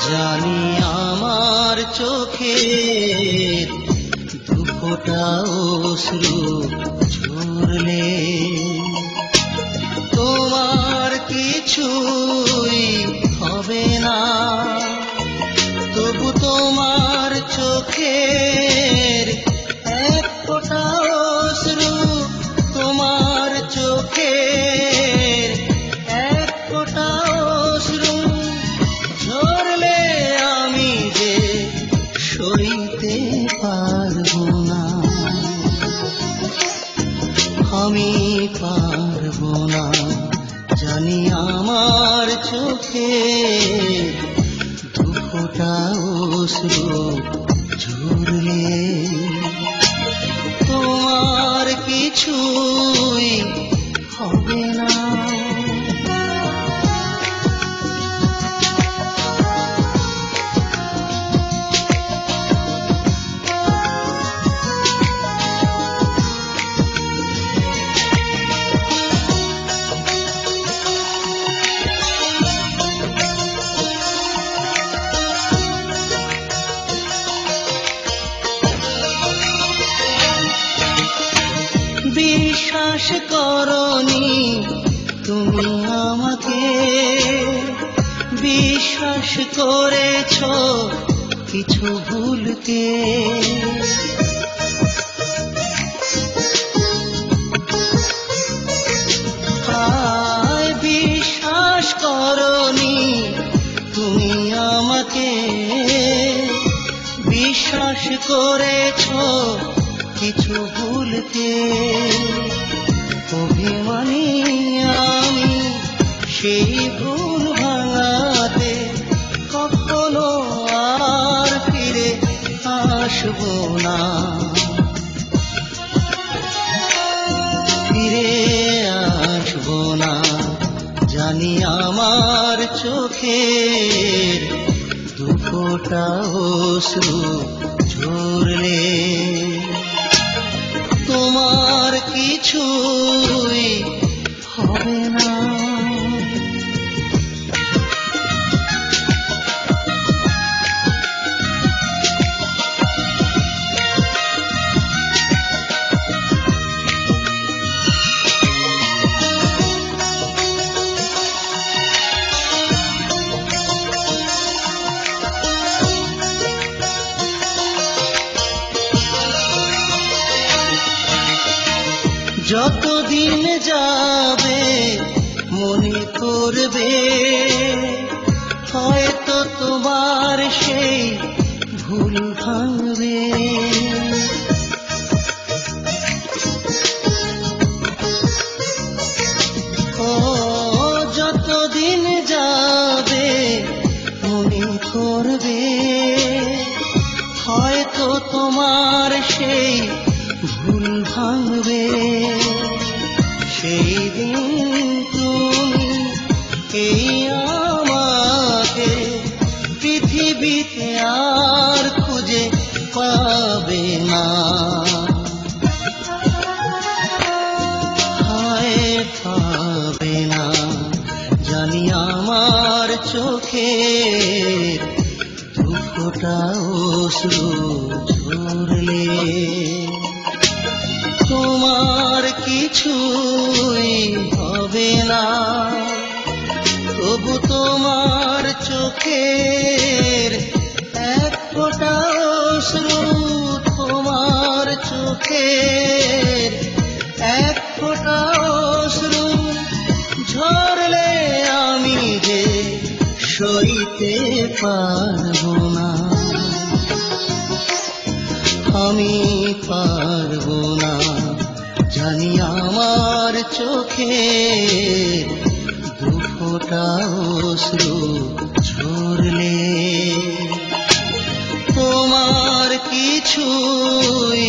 জানি আমার চোখের দুফোঁটা অশ্রু ঝরলে তোমার কিছুই হবে না, তবু তোমার চোখের এক ফোঁটা অশ্রু, তোমার চোখের এক ফোঁটা অশ্রু ঝরলে আমি যে সইতে পারবো না, আমি পারবো না। জানি আমার চোখের দুফোঁটা অশ্রু ঝরলে তোমার কিছুই হবে না। বিশ্বাস করনি তুমি আমাকে, বিশ্বাস করেছ কিছু ভুলকে, বিশ্বাস করনি তুমি আমাকে, বিশ্বাস করেছ কিছু ভুলকে। অভিমানী আমি সেই ভুল ভাঙাতে কখনো আর ফিরে আসবো না, ফিরে আসবো না। জানি আমার চোখের দুফোঁটা অশ্রু ঝরলে তোমার কিছুই হবে না। যতদিন যাবে মনে করবে হয়তো তোমার সেই ভুল ভাঙবে, ও যতদিন যাবে মনে করবে হয়তো তোমার সেই ভুল ভাঙবে। সেই দিন তুমি এই আমাকে পৃথিবীতে আর খুঁজে পাবে না, হায় পাবে না। জানি আমার চোখের দুফোঁটা অশ্রু ঝরলে তোমার কিছুই হবে না, তবু তোমার চোখের এক ফোঁটা অশ্রু, তোমার চোখের এক ফোঁটা অশ্রু ঝরলে আমি যে সইতে পারবো না, আমি পারবো না। জানি আমার চোখের দুফোঁটা অশ্রু ঝরলে তোমার কিছুই